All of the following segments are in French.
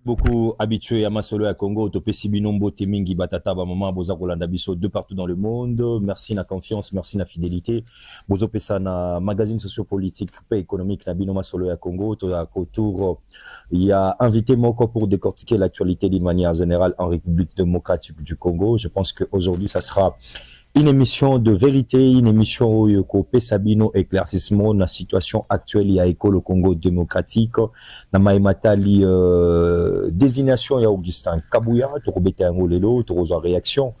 Beaucoup habitués à Masolo à Congo, Topesi Binombo, Temingi, Batata, Maman, Boza Rolanda Bisso, de partout dans le monde. Merci na confiance, merci na fidélité. Bozo Pesa na magazine sociopolitique et économique na Binoma Solo à Congo. Autour, il y a invité Moko pour décortiquer l'actualité d'une manière générale en République démocratique du Congo. Je pense qu'aujourd'hui, ça sera une émission de vérité, une émission où il y a Sabino éclaircissement de la situation actuelle il y a le Congo démocratique. Na maimatali désignation il y a Augustin Kabouya, Torobete Angolelo, Torozo réaction.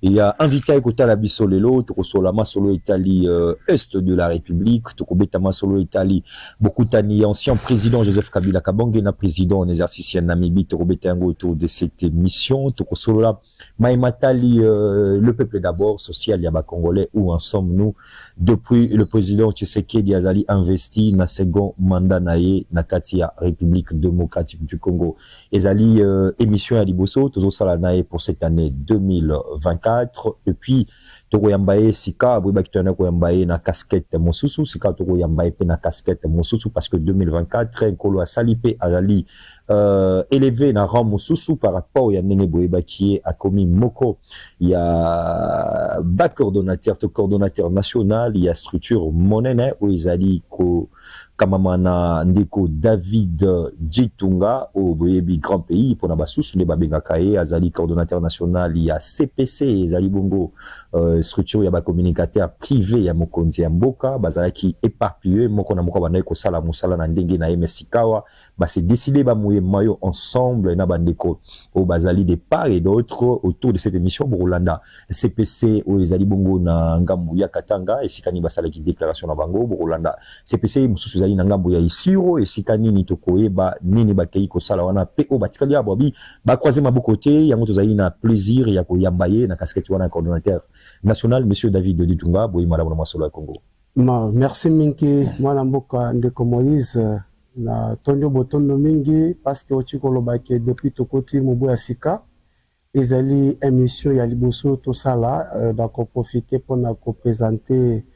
Il y a invité à écouter la Bissolelo, Torosola Masolo Italie, Est de la République, Torobeta Masolo Italie, beaucoup d'années ancien président Joseph Kabila Kabange, na président en exercice en Namibie, Torobete Ango autour de cette émission, Torosola Maimatali, le peuple d'abord, social Yaba Congolais, où ensemble nous, depuis le président Tshisekedi Azali investi na second mandat nae na Katia République démocratique du Congo. Ezali émission à Liboso, toujours ça nae pour cette année 2024. Et puis Toko Yambaye Sika, Bouibakitana Yambaye na casquette Mosusu, Sika Toko Yambaye pe na casquette Mosusu parce que 2024, Nkolo Salipe Azali élevé na rang Mosusu par rapport à Nene Bouibaki a commis Moko. Il y a bas coordonnateur, coordonnateur national, il y a structure monnaie où ils allaient Kamamana Ndeko David Djitunga au Boyebi Grand Pays pour Nabasous, les Babengakae, Azali coordonnateur national, il y a CPC, Azali Bongo, structure, il y a communicateur privé, il y a Mokonzi Mboka, Bazala qui éparpillé, Mokona Moka Baneko Sala Moussala Nandenge na Mesikawa, c'est décidé Bamouye Mayo ensemble, Nabandeko, au Bazali des parts et d'autres autour de cette émission, Burulanda, CPC, au Azali Bongo na Ngamouya Katanga, et Sikani Basala qui déclaration na Bango, Burulanda, CPC, Moussou na ngambo ya isiro esika nini tokoyeba nini bakei kosala wana pe o batikali ya bobi ba croiser maboko te yango tozali na plaisir ya koyambaye na casquette wana coordonnateur national monsieur David Ditunga boyi malamu na masolo ya Congo. Merci mingi mwana mboka ndeko Moïse na tonyo botondo mingi parce que ochikolo bake depuis tokoti mubu ya sika ezali émission ya liboso to sala da ko profiter pour na ko présenter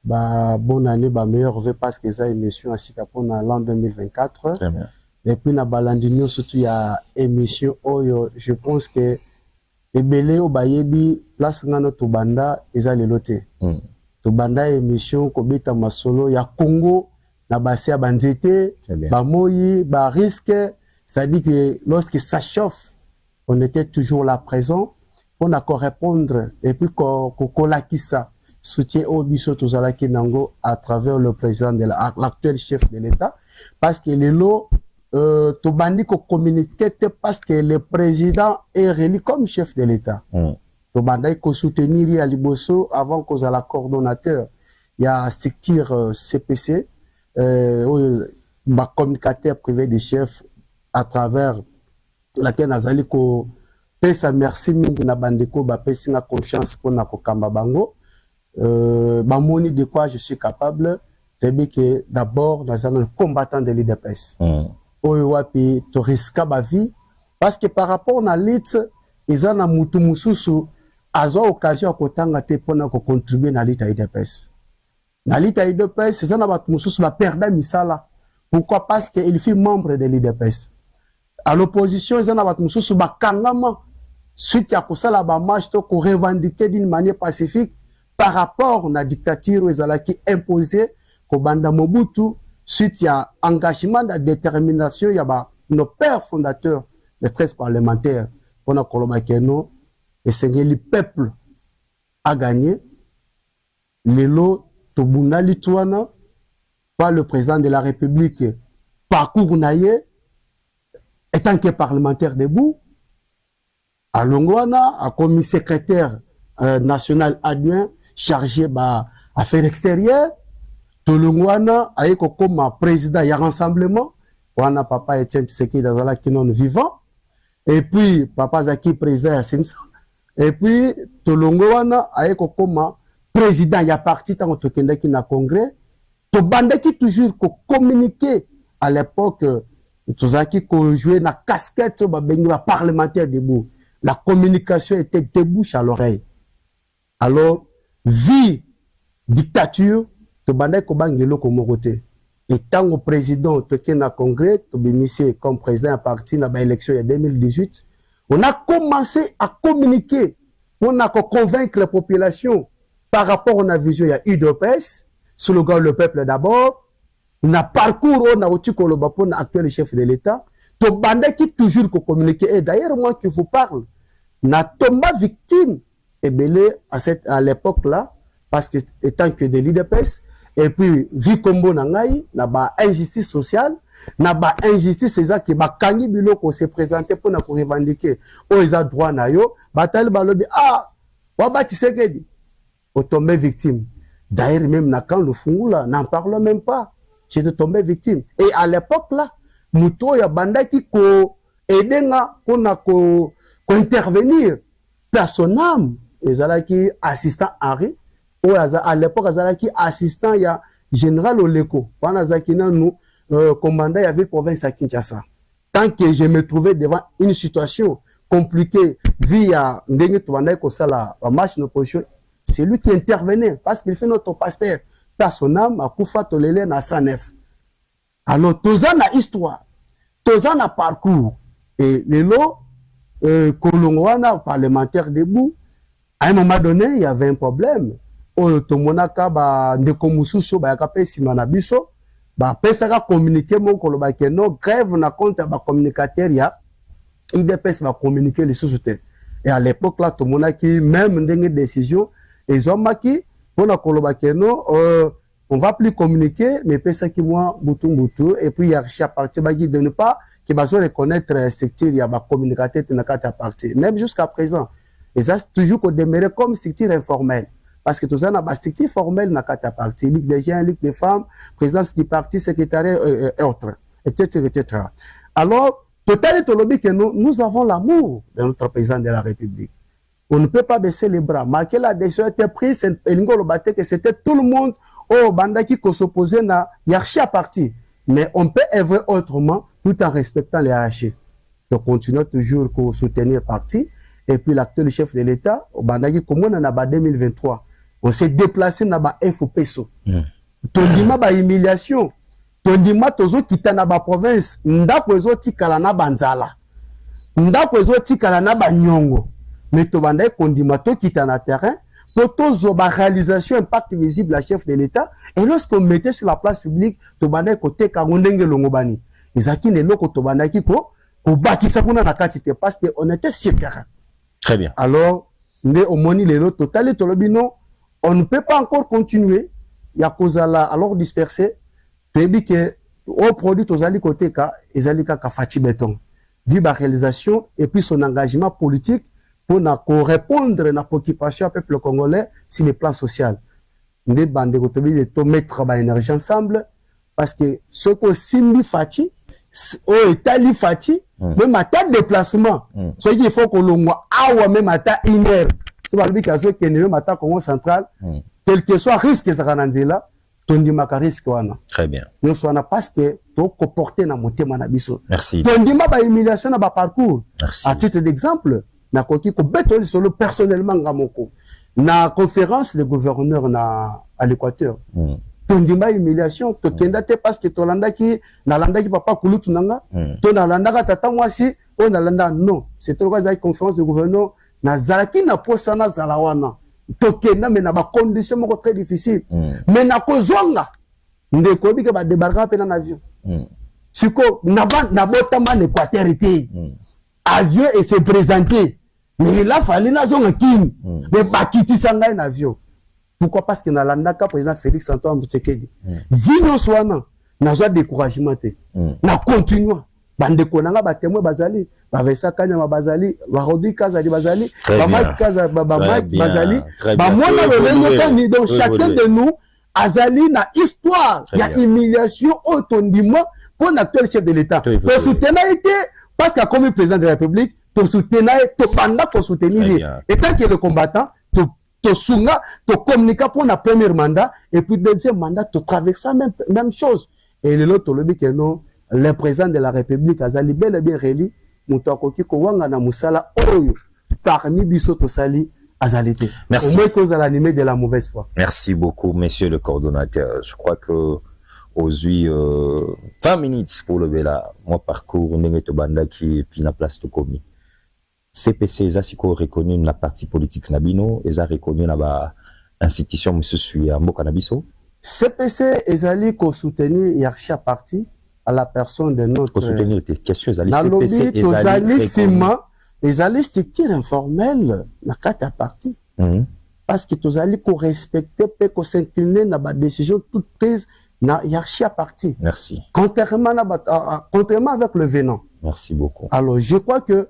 bonne année, meilleur vœu parce que ça émission à Sikapo dans l'an 2024. Très bien. Et puis na balandino surtout il y a émission oyo je pense que ebele o bayebi place ngano to banda ezali loté. To banda émission ko beta masolo ya Congo na base ya banzete ba moyi ba risque ça dit que lorsque ça chauffe on était toujours là présent pour na répondre et puis ko kolakisa soutien au biso tozalaki nango à travers le président de l'actuel chef de l'État parce que les lots to bandi ko communiquer parce que le président est réélu comme chef de l'État. To bandi ko soutenir à liboso avant qu'on a la coordonnateur il y a structure CPC ba communicateur privé des chefs à travers laquelle nazali ko pesa merci mingi na bandeko ba pesi na confiance pour na ko kamba bango. Bamoni de quoi je suis capable de que d'abord nous sommes combattants de l'IDPS. Oyowapi to risque ba vie parce que par rapport à l'élite ils ont na mutu mususu azo occasion kotanga te pona ko contribuer na l'élite IDPS. Na l'élite IDPS ils ont na batu mususu ba perdre misala. Pourquoi? Parce que il fait membre de l'IDPS. À l'opposition ils ont na batu mususu ba kangama suite ya kosala ba marche to ko revendiquer d'une manière pacifique par rapport à la dictature qui imposée au Banda Mobutu suite à engagement de détermination il y a nos pères fondateurs les 13 parlementaires pour na Kolobakeno et c'est le peuple a gagné les lots Tobuna Lituana par le président de la République parcours naye étant que parlementaire debout à Longwana a commis secrétaire national adjoint chargé affaires extérieures. Tolongwana a été comme président y a rassemblement. Wana papa Etienne Tshisekedi Azala qui non vivant. Et puis papa Zaki président ya Sensa. Et puis Tolongwana a été comme président y a parti tant que qui na congrès. To bande qui toujours communiquer à l'époque Tozaki ko jouer na casquette ba bengi ba parlementaire debout. La communication était de bouche à l'oreille. Alors, vie, dictature, te bandai ko bangelo ko morote. étant au président, tu es congrès, tu es comme président à partir de l'élection en 2018, on a commencé à communiquer, on a convaincre la population par rapport à la vision, il y a UDPS, slogan le peuple d'abord, on a parcours, on a aussi collaboré actuel chef de l'État, tu bandé qui toujours communiquer, et d'ailleurs moi qui vous parle, n'a tombé victime, et belé à l'époque là, parce que étant que de l'UDPS, et puis vu comme bon nangai, na ba injustice sociale, na ba injustice c'est ça qui ba kangi biloko se présenter pour na revendiquer, oh ils ont droit na yo, batal balobi ah, waba Tshisekedi, o tombé victime. D'ailleurs même na quand le fungula, n'en parlons même pas, j'ai tombé victime. Et à l'époque là, muto ya banda qui ko aidenga pour na ko intervenir, personnel, ils ont qui assistant Henri. À l'époque, il assistant, il y a général Oleko. Pendant que nous, commandant, il y avait province à Kinshasa. Tant que je me trouvais devant une situation compliquée, via la marche de position, c'est lui qui intervenait parce qu'il fait notre pasteur. Personnel, à Koufa Tolele, na Sanef. Alors, tous ans na histoire, tous ans na parcours. Et les lots, Kolongwana, parlementaire debout, à un moment donné, il y avait un problème. Tomonaka ba ndeko mususu ba yakape simana biso ba pesaka communiquer mon koloba ke no grève na compte ba communicateur ya IDPS va communiquer les sous-soutenus. Et à l'époque là tomonaki même ndenge décision ils ont maki pour na koloba ke no on va plus communiquer mais pesa ki moi butu et puis hiérarchie à partir ba de ne pas qui va reconnaître structure ya ba communicateur na kata partie même jusqu'à présent et ça toujours qu'on demeurait comme structure informelle. Parce que tout ça n'a pas structure formelle dans la partie, Ligue des gens, Ligue des femmes, présidence du parti, secrétariat et autres, etc., etc. Alors, totalement lobby que nous avons l'amour de notre président de la République. On ne peut pas baisser les bras. Malgré la décision a été prise, que c'était tout le monde au banda qui s'opposait à la hiérarchie à parti. Mais on peut œuvrer autrement tout en respectant les hiérarchies. Donc, continuons toujours à soutenir le parti. Et puis, l'actuel chef de l'État, au banda qui commence en 2023. On s'est déplacé dans la FOPSO. Tondima ba humiliation. Tondima tozo kita na ba province. Ndako ezo tikala na banzala. Ndako ezo tikala na ba nyongo. Mais to banda kondima to kita na terrain. Tozo ba réalisation impact visible à chef de l'État. Et lorsqu'on mettait sur la place publique, to banda kote karondenge longobani. Izaki ne loko to banda ki ko bakisa kuna na katite parce que on était sur terrain. Très bien. Alors, ne omoni lelo total tolobino. On ne peut pas encore continuer. Il y a cause alors dispersé. Tu dis que au produit aux ali côté ka ezalika ka fati béton. Vu la réalisation et puis son engagement politique pour répondre à la préoccupation du peuple congolais sur le plan social. Nous devons mettre l'énergie ensemble parce que ce que Simbi Fati, au Italie Fati, même à tel déplacement, ce qu'il faut que l'on voit même à ta une heure. C'est pas lui qui a dit que nous sommes Congo central, quel que soit le risque que ça va là, tondimaka risque wana. Très bien. Nous sommes parce que to comporter na motema na biso. Merci. Tondima ba humiliation na ba parcours. Merci. À titre d'exemple, na koki ko betoli solo personnellement ngamoko. Na conférence de gouverneurs na à l'Équateur. Tondima humiliation to kenda te parce que to landa ki na landa ki papa kulutu nanga. To na landa ka tata mwasi on na landa non. C'est trop quoi conférence de gouverneurs na zalaki na posa na zalawana tokenda mais na ba condition moko très difficile mais na kozonga ndeko bika ba débarquer pe na avion siko na botama na Équateur été avion et se présenter mais il a fallu na zonga kimi mais bakiti sanga na avion pourquoi parce que na landaka président Félix Antoine Tshisekedi vino swana na joie découragement te na continuer bandeko nanga batemwe bazali bavesa kanya bazali barodi kazali bazali bamaki kaza bamaki bazali bamona lolenge kani donc chacun de nous azali na histoire ya humiliation autondimo pour l'actuel chef de l'État to soutenir été parce que comme président de la République to soutenir to banda pour soutenir et tant que le combattant to sunga to communiquer pour la premier mandat et puis deuxième mandat to traverser même chose et l'autre lobby que non le président de la République azali bel et bien réli mutakoki ko wanga na musala oyo parmi biso to sali azalité. Merci. Au moins que vous allez animer de la mauvaise foi. Merci beaucoup, monsieur le coordonnateur. Je crois que aujourd'hui 20 minutes pour le Bela. Moi, parcours, Nenge Tobanda qui est puis la place de commis. CPC, ils ont reconnu la partie politique Nabino, ils ont reconnu la institution, monsieur Sui, à Mokanabiso. CPC, ils ont soutenu hiérarchie à parti à la personne de notre. Pour soutenir tes questions, ils ont CPC, ils ont structure informelle, na carte à parti. Parce que tous allez respecter, qu'on s'incliner dans la décision toute prise na hiérarchie à parti. Merci. Contrairement avec le venant. Merci beaucoup. Alors, je crois que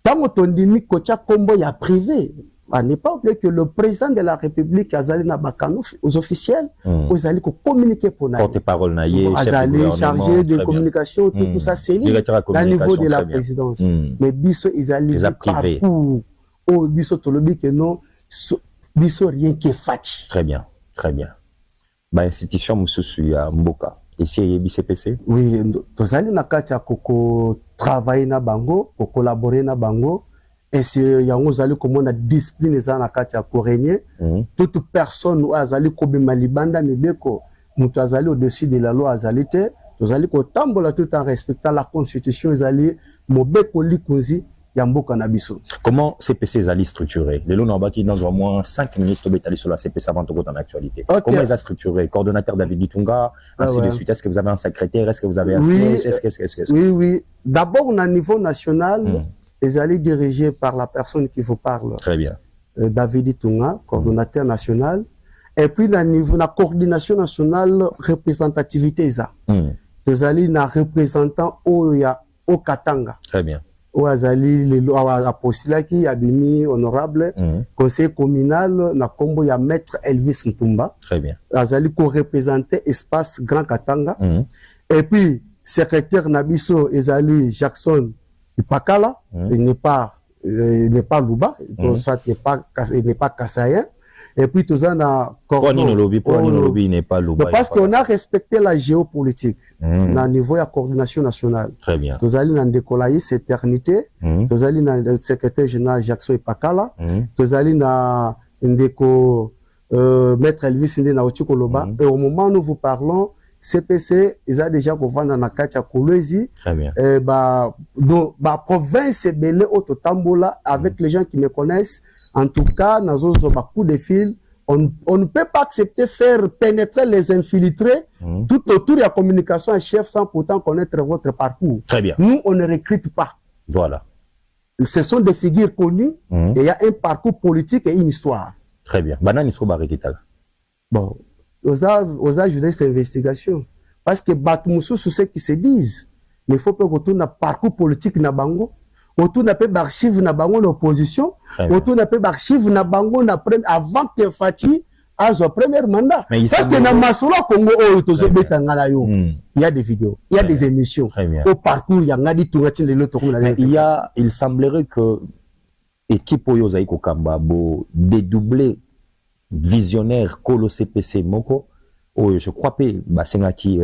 tant qu'on dit que Kombo y a privé, on n'est pas oublié que le président de la République Azali Nabakano aux officiels, ils allaient communiquer pour nous. Porte-parole naïe, Azali chargé de communication, tout ça c'est lié au niveau de la présidence. Mais biso ils allaient privé. Oh biso tolobi que non, biso rien qui est fati. Très bien, très bien. Bah institution monsieur Suya Mboka. Ici, il y a BCPC? Oui, nous allons na kati ya koko travailler na bango, ko collaborer na bango, et si yango zali comme na discipline za na kati ya ko régner, toute personne ou azali ko bima libanda mibeko, mutu azali au-dessus de la loi azali te, nous allons ko tambola tout en respectant la constitution azali mobeko likunzi ya mboka na biso. Comment CPC zali structuré? Les lots qui dans au moins 5 minutes au sur la CPC avant de en actualité. Okay. Comment ils ont structuré? Coordonnateur David Ditunga, ainsi de suite. Est-ce que vous avez un secrétaire? Est-ce que vous avez un siège? Est-ce Oui, oui. D'abord, on a un niveau national, ils allaient dirigés par la personne qui vous parle. Très bien. David Ditunga, coordonnateur national. Et puis, dans niveau la coordination nationale, représentativité, ça. Ils allaient na représentant au Katanga. Très bien. Ou azali les apostila qui abimi honorable conseil communal na kombo ya maître Elvis Ntumba. Très bien. Azali ko représenter espace Grand Katanga. Et puis secrétaire nabiso ezali Jackson Ipakala, il n'est pas Luba, donc ça n'est pas Kassayen. Et puis tout ça na lobby n'est pas Luba. Parce qu'on a respecté la géopolitique na niveau de coordination nationale. Très bien. Nous allons dans décoller cette éternité. Nous allons dans le secrétaire général Jackson Ipakala. Nous allons dans déco maître Elvis Ndina Ochikoloba. Et au moment où nous vous parlons, CPC, ils ont déjà couvert dans la Katia Kolwezi. Très bien. Donc, province est belée au Tambola avec les gens qui me connaissent. En tout cas, dans un coup de fil, on ne peut pas accepter faire pénétrer les infiltrés tout autour de la communication à chef sans pourtant connaître votre parcours. Très bien. Nous, on ne recrute pas. Voilà. Ce sont des figures connues et il y a un parcours politique et une histoire. Très bien. Banane Isro Baritital. Bon, aux âges de cette investigation. Parce que Batmoussou, c'est ce qui se disent. Mais il faut pas qu'on tourne un parcours politique na bango. Autour n'a pas d'archives na bango l'opposition, autour n'a pas d'archives na bango avant que Fati a son premier mandat. Parce que dans Masolo Congo, il y a des vidéos, il y a des émissions. Au parcours, il y a des il semblerait que l'équipe Oyozaïko Kambabo dédoublé visionnaire Kolo CPC Moko. Oh, je crois que Basengaki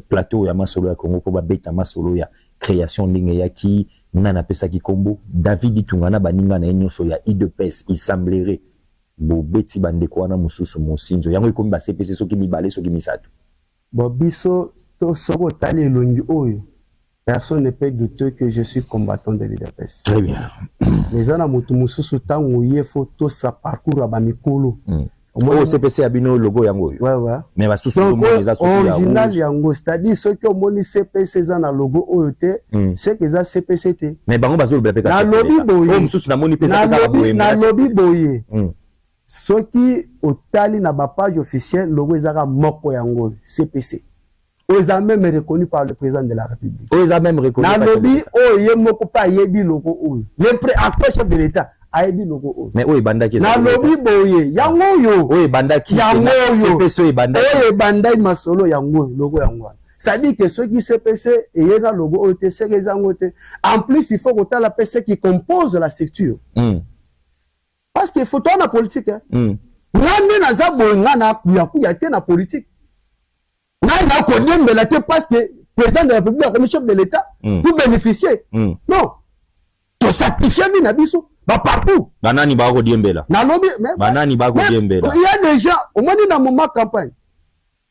plateau ya Masolo ya Congo pour beta Masolo ya création n'ingaya qui nana pesa ki kombo David Ditungana baninga na nyonso ya IDPS il semblerait bo beti bande ko na mususu mosinzo yango ikomi ba CPC soki mibale soki misato bo biso to soko tali longi oyo personne ne peut douter que je suis combattant de l'IDPS. Très bien. Les ana mutu mususu tango yefo to sa parcours ba mikolo. Oh, CPC abino logo yango. Ouais. Mais va sous les original yango, c'est-à-dire ceux qui ont moni CPC za na logo OET, c'est que ça CPC te. Mais bango bazo le BPK. Na lobby boye. Oh, sous na moni pesa ka boye. Na lobby boye. Ceux qui au tali na ba page officielle logo ezaka moko yango CPC. Ils ont même reconnu par le président de la République. Ils ont même reconnu. Na lobby oh yemoko pa yebi logo oh. Le actuel chef de l'État aibi logo oh. Mais bandaki na lobby boye yango yo bandaki CPC bandaki bandai masolo yango logo yango c'est-à-dire que ceux qui CPC et na logo OT c'est les angote en plus il faut que la PC qui compose la structure parce qu'il faut toi na politique ngane na za boye na kuya te na politique na ko dembela te parce que président de la République comme chef de l'État pour bénéficier non to sacrifier ni na biso ba partout banani ba ko diembela na lobby banani ba ko diembela il y a des gens au moins dans moment campagne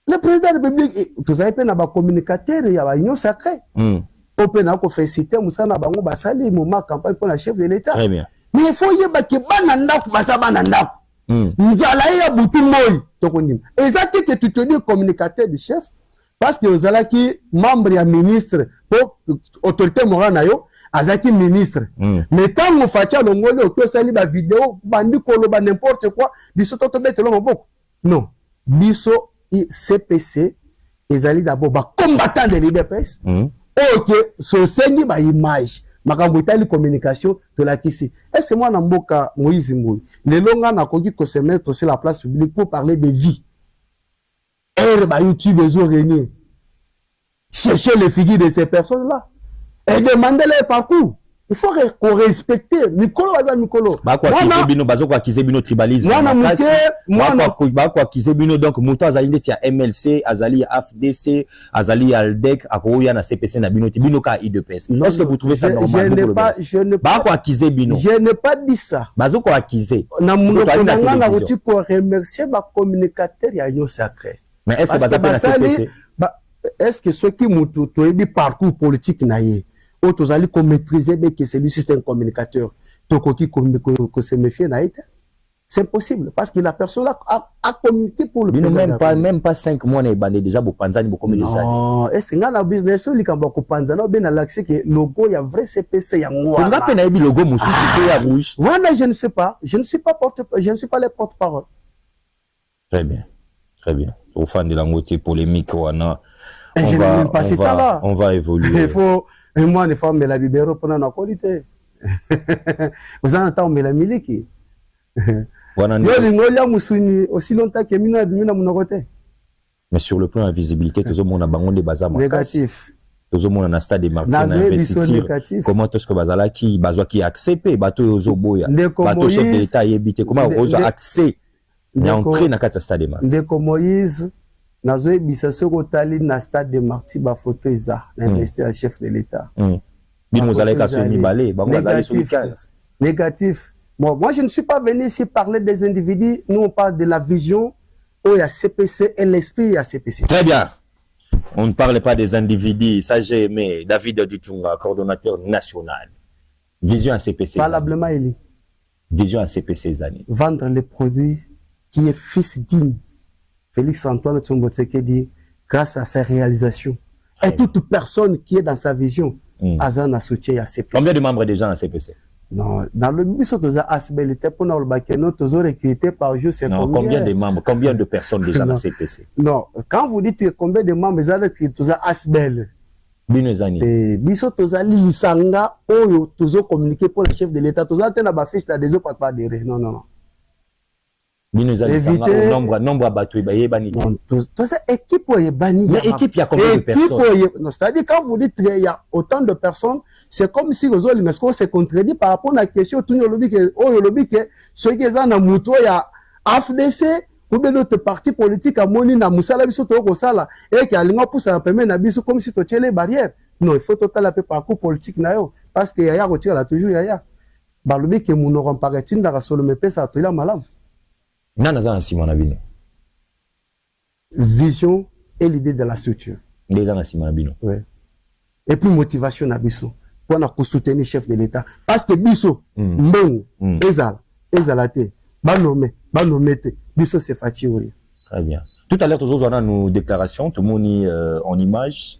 Le président de la République, vous avez fait un communicateur, il y a une union sacrée. On peut féliciter Moussa Nabango Basali, moment campagne pour la chef de l'État. Très bien. Mais il faut y avoir que bananda basa bananda. Nzala ya butu moy tokonim. Exactement que tu te dis communicateur du chef parce que Ozala qui membre ya ministre pour autorité morale na yo azaki ministre. Mais tant on fatia longolo to sali ba vidéo bandi kolo ba n'importe quoi biso to betelo maboko. Non. Biso CPC ezali d'abord ba combattant de l'IDPS. Ok, so sengi ba image. Makambo itali communication de la Kisi. Est-ce que moi, Namboka Moïse Mboui, les longs n'a conduit que se mettre sur la place publique pour parler de vie. Et bah, YouTube, les réunis. Chercher les figures de ces personnes-là. Et demander leur parcours. Il faut qu'on respecte. Mikolo, Baza Mikolo. Bako Kizebino, Bazoko Kizebino tribalisme. Bako Kizebino, donc, Mouto Azali, il y a MLC, Azali, AFDC, Azali, Aldec, Akoya, na CPC, na Bino, Binoka, I2PS. Est-ce que vous trouvez ça normal? Je n'ai pas dit ça. Bazoko Kizé. Na Mounoko, na Routi, pour remercier ma communicateur, il y a une sacrée. Mais est-ce que Baza la CPC? Est-ce que ceux qui m'ont tout parcours politique naïe? Autres allaient maîtriser que celui-ci c'est un communicateur. Donc, qui se méfie c'est impossible parce que la personne a communiqué pour le président. Même pas 5 mois, il y a déjà beaucoup de beaucoup de gens. Non, est-ce que dans le business, il y a beaucoup de gens qui ont l'accès que le logo, il y a vrai CPC, il y a un logo, rouge. Voilà, je ne sais pas. Je ne suis pas les porte-parole. Très bien. Très bien. Au fan de la moitié polémique, on va évoluer. Il faut. Et moi, les femmes, la bibéro pendant la qualité. Vous en entendez la miliki. Aussi longtemps que mina mon côté. Mais sur le plan de la visibilité, tout le monde a bangon des bazar négatif. Tout le monde a un stade de Martin investir. Comment est-ce que bazala qui accepte bateau yozo boya. Bateau chef de l'État yébité. Comment ozo accès entrer dans le stade de Martin. Ndeko Moïse. Nazoé Bissasso Rotali na stade de Marty ba photo isa investi à chef de l'État. Négatif. Bon, moi je ne suis pas venu ici parler des individus. Nous on parle de la vision où il y a CPC et l'esprit il y a CPC. Très bien. On ne parle pas des individus. Ça j'ai aimé. David Dutunga, coordonnateur national. Vision à CPC. Valablement il. Vision à CPC Zani. Vendre les produits qui est fils digne. Félix Antoine Tsombotseke dit, grâce à sa réalisation, et toute personne qui est dans sa vision, Azan a soutien à CPC. Combien de membres déjà à CPC? Non, dans le but, nous avons asbélité pour nous recruter par jour, c'est combien de membres, combien de personnes déjà dans CPC? Non, quand vous dites combien de membres, vous avez asbel. Binezani. Biso tozali lisanga, oyo, tozo communiquer pour le chef de l'État, tozo atteindre la fiche, des autres pas adhérer. Non, non, non. Éviter nombre à battre équipe mais équipe il y a combien de personnes? C'est-à-dire quand vous dites il y a autant de personnes, c'est comme si vous avez se contredit par rapport à la question tout le lobby que ceux qui sont dans muto il y a AFDC ou bien d'autres partis politiques à moni na musala biso to ko sala et qui alinga pour ça permet na biso comme si to tirer les barrières. Non, il faut total un peu parcours politique na yo parce que y a retire là toujours y a ba lobby que mon on paraît tinda solo me pesa to ila malam. Vision et l'idée de la structure. Oui. Et puis motivation à Bisso. Pour soutenir le chef de l'État. Parce que Bisso, Mbong, Ezalate, Banome, Bisso c'est fatigué. Très bien. Tout à l'heure, nous avons nos déclarations, tout le monde en image.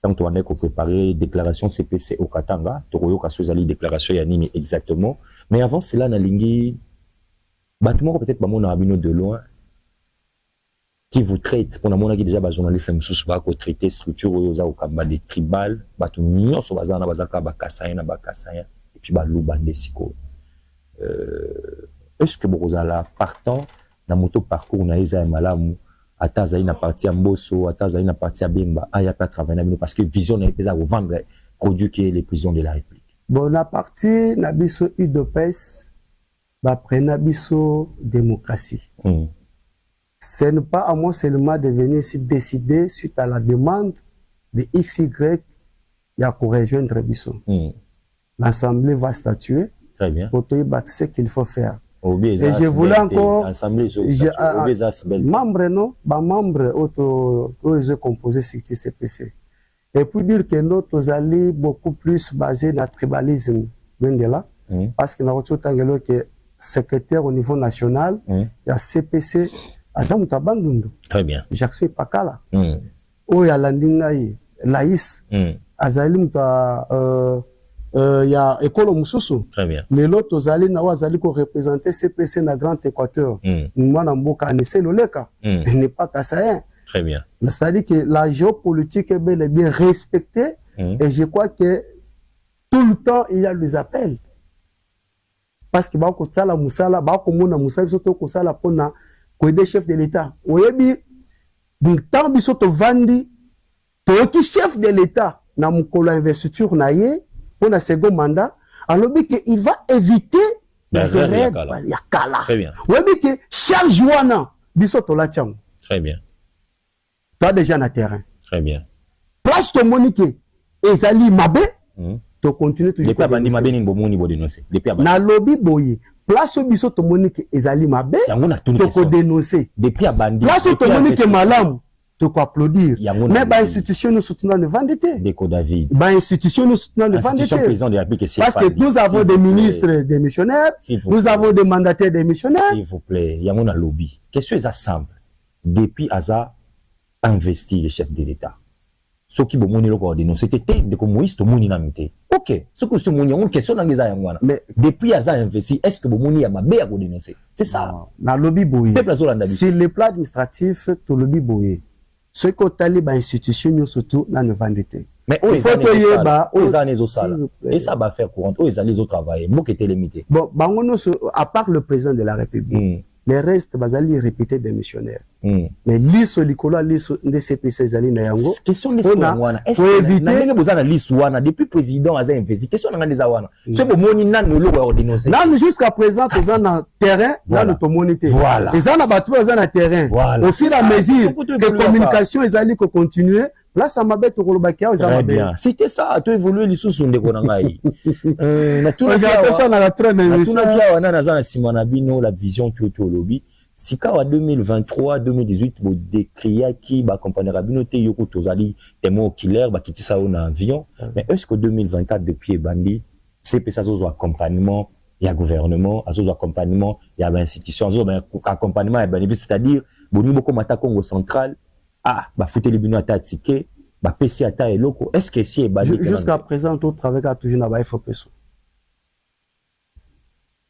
Tant qu'on a préparé déclaration CPC au Katanga, tu as une déclaration Yanini exactement. Mais avant cela, on a lingué. Battement peut-être mon abino de loin qui vous traite pour la qui déjà ba journaliste msusu ba ko traiter structure oza au kamba des tribal batu nyonso bazana bazaka ba kasaya et puis ba lubande siko est-ce que bozala partant na moto parcours na eza malamu ata za ina partie ya mboso ata za ina partie ya bemba aya pas travailler na parce que vision na pesa au vendre produit qui est les prisons de la République. Bon la partie na biso UDPS prena biso démocratie. Ce n'est pas à moi seulement de venir ici décider suite à la demande de XY, il y a qu'on rejoindre biso. L'Assemblée va statuer Très bien. pour te battre ce qu'il faut faire. Et je voulais encore membre non, membre auto composé sur CPC. Et pour dire que nous allons beaucoup plus basé dans le tribalisme, parce que nous avons que secrétaire au niveau national, il y a CPC, très bien. Jackson Pakala, il y a Landingaï, Laïs, Azalim, il y a École Moussoussou. Très bien. Les autres Zali ko représenter CPC na Grand Équateur. Moi na mboka anissé le leka. Il n'est pas kassaïen. Très bien. C'est-à-dire que la géopolitique est bel et bien respectée et je crois que tout le temps il y a des appels. Parce que ba ko sala musala ba ko mona musala biso ko sala pona ko aider chef de l'État. Oyebi donc tant biso to vandi to ki chef de l'État na mukolo investiture na ye pour un second mandat, alors qu'il va éviter les erreurs. Il y a Kala. Très bien. Oui, que chaque journée, bisoto la tiam. Très bien. Tu as déjà un terrain. Très bien. Place ton monique et Zali Mabé, tu continues toujours. Depuis Abandi Mabé, ni bomoni bo dénoncer. Depuis Abandi. Na lobby boye. Place au bisoto monique et Zali Mabé, tu dénoncer. Depuis Abandi. Place ton monique malam. Tu peux applaudir. Mais bah institution nous soutenons le vendité. Déco David. Bah institution nous soutenons le vendité. Parce que nous avons des ministres démissionnaires, nous avons des mandataires démissionnaires. S'il vous plaît, il y a mon lobby. Qu'est-ce que ça semble? Depuis Aza investi le chef de l'État. Ce qui bon le coordonné, c'était de comme Moïse tout monde n'amité. OK, ce que ce monde on question dans les ayants. Mais depuis Aza investi, est-ce que bon monde a ma bé à dénoncer? C'est ça. Na lobby boy. C'est le plan administratif tout lobby boy. Ce que tu as institution nous surtout dans le vendité. Mais où est-ce les autres salles? Et ça va faire courant. Où est-ce les autres travailler? Beaucoup est limité. Bon, à part le président de la République, les restes basali répétés des missionnaires. Mais l'iso likola l'iso des CPC zali na yango. Question de wana. Est-ce que na ndenge bozana l'iso wana depuis président aza investi? Question na ndeza wana. Ce bo moni nanu lo wa ordonner. Nanu jusqu'à présent ils ont un terrain dans notre monité. Voilà. Ils ont battu ils ont un terrain. Au fil et à mesure que communication ezali ko continuer. Là, ça m'a bête au Bakia. Très bien. C'était ça. Tu évolué les sous de Konangai. La vision tout au lobby. Si en 2023, 2018, vous décriez qui va accompagner Rabino te yoko tozali témoin killer va quitter ça en avion. Mais est-ce que 2024 depuis Bandi, c'est que ça soit accompagnement, il y a gouvernement, il y a accompagnement, il y a institution, il y a accompagnement, c'est-à-dire bon beaucoup mata Congo central. Ah, bah foutez les bino à ta ticket, bah PC à ta et loco. Est-ce que si jusqu'à présent tout travail a toujours n'a FOPSO.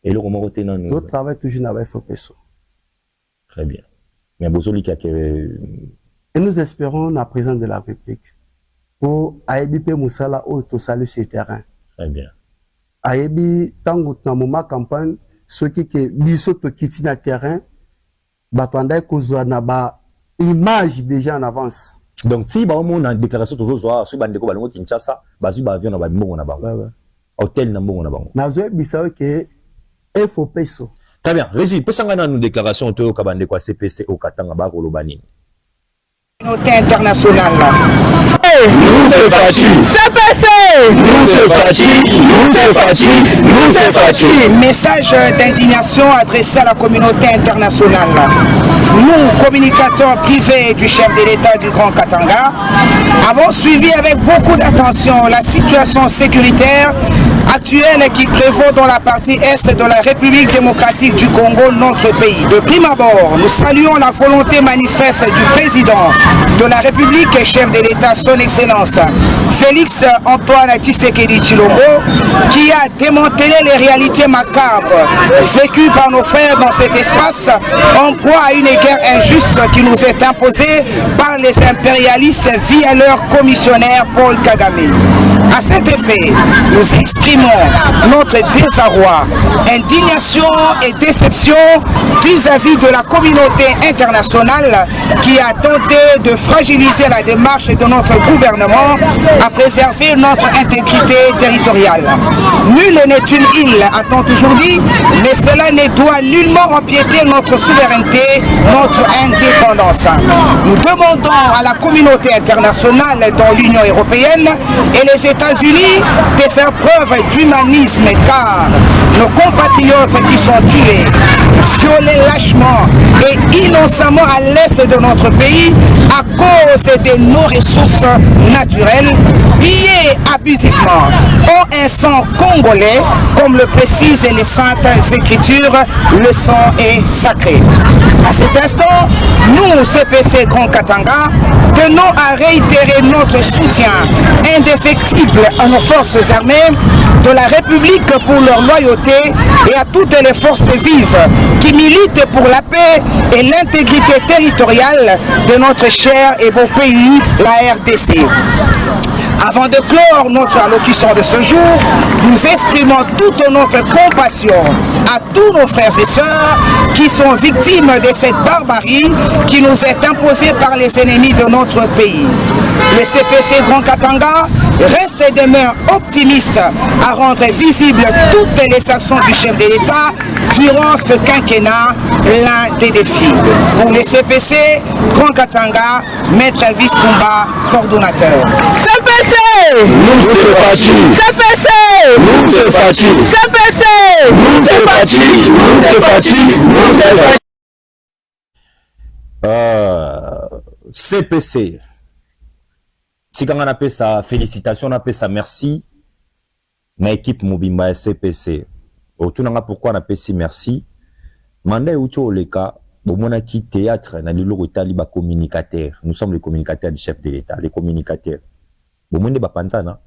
Et le roman retenant nous. Tout travail toujours n'a FOPSO. Très bien. Mais Bozoli qui a et nous espérons la présence de la République pour AEBP Moussala ou tout salut sur terrain. Très bien. AEB tango na moment campagne ceux qui biso to kiti na terrain ba twanda kozwa na ba image déjà en avance. Donc si ba on a déclaration toujours soir sur bandeko balongo Kinshasa bazu ba avion na ba mbongo na bango. Hôtel na mbongo na bango. Nazo bisao que FOPSO. Très bien. Régis, peut-être que nous déclaration au Kabande quoi CPC au Katanga ba ko lobani. Communauté internationale. Nous c'est Fachi. CPC. Nous c'est Fachi. Nous c'est Fachi. Nous c'est Fachi. Message d'indignation adressé à la communauté internationale. Nous, communicateurs privés du chef de l'État du Grand Katanga, avons suivi avec beaucoup d'attention la situation sécuritaire actuelle qui prévaut dans la partie est de la République démocratique du Congo, notre pays. De prime abord, nous saluons la volonté manifeste du président de la République et chef de l'État, son Excellence Félix Antoine Tshisekedi Tshilombo, qui a démantelé les réalités macabres vécues par nos frères dans cet espace en proie à une guerre injuste qui nous est imposée par les impérialistes via leur commissionnaire Paul Kagame. À cet effet, nous exprimons notre désarroi, indignation et déception vis-à-vis de la communauté internationale qui a tenté de fragiliser la démarche de notre gouvernement à préserver notre intégrité territoriale. Nul n'est une île, a-t-on toujours dit, mais cela ne doit nullement empiéter notre souveraineté, notre indépendance. Nous demandons à la communauté internationale, dont l'Union européenne et les États-Unis, de faire preuve d'humanisme, car nos compatriotes qui sont tués, violés lâchement et innocemment à l'est de notre pays à cause de nos ressources naturelles, pillées abusivement, ont un sang congolais, comme le précisent les saintes écritures, le sang est sacré. À cet instant, nous, CPC Grand Katanga, tenons à réitérer notre soutien indéfectible à nos forces armées de la République pour leur loyauté et à toutes les forces vives qui militent pour la paix et l'intégrité territoriale de notre cher et beau pays, la RDC. Avant de clore notre allocution de ce jour, nous exprimons toute notre compassion à tous nos frères et sœurs qui sont victimes de cette barbarie qui nous est imposée par les ennemis de notre pays. Le CPC Grand Katanga reste et demeure optimiste à rendre visibles toutes les actions du chef de l'État durant ce quinquennat plein de défis. Pour le CPC Grand Katanga, Maître Elvis Toumba, coordonnateur. CPC, nous c'est Fachi. CPC, nous c'est Fachi. CPC, nous c'est Fachi. Nous c'est Fachi. Nous c'est Fachi. CPC. Si quand on appelle ça félicitations, on appelle ça merci. Na équipe Mobimba CPC. Autunanga pourquoi on appelle ça merci. Manda ucho leka. Bon, on a quitté théâtre, on a dit le communicateur. Nous sommes les communicateurs du chef de l'État, les communicateurs. Bon, on est panzana.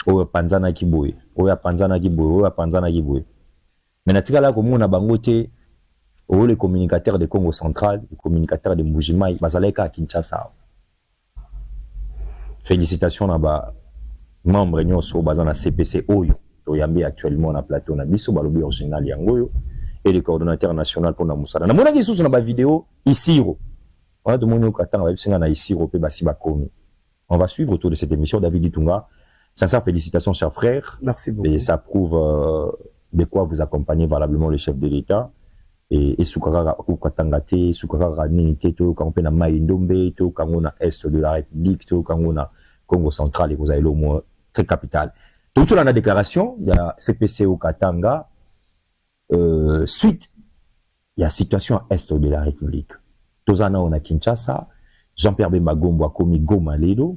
Oya panzana kiboye, oya panzana kiboye, oya panzana kiboye. Mais natika là comme on a bangote, les communicateurs de Congo central, les communicateurs de Mbujimai, bazaleka à Kinshasa. Félicitations à ba membres nyonso bazana CPC Oyo, toyambi actuellement na plateau na biso balobi original yangoyo. Et le coordonnateur national pour la Moussala. Na mona kisu na ba vidéo Isiro. On a demandé au Katanga va singa na Isiro pe basiba komi. On va suivre autour de cette émission David Itunga. Sincères félicitations chers frères. Merci beaucoup. Et ça prouve de quoi vous accompagnez valablement le chef de l'État et Soukara ou Katanga te, Soukara ni teto quand on a Maïndombe, to quand on a est de la République, to quand on a Congo central et vous avez le mot très capital. Donc sur la déclaration, il y a CPC au Katanga. Suite, il y a situation à l'est de la République. Tozana on a Kinshasa, Jean-Pierre Bemba Gombo a commis Goma Ledo,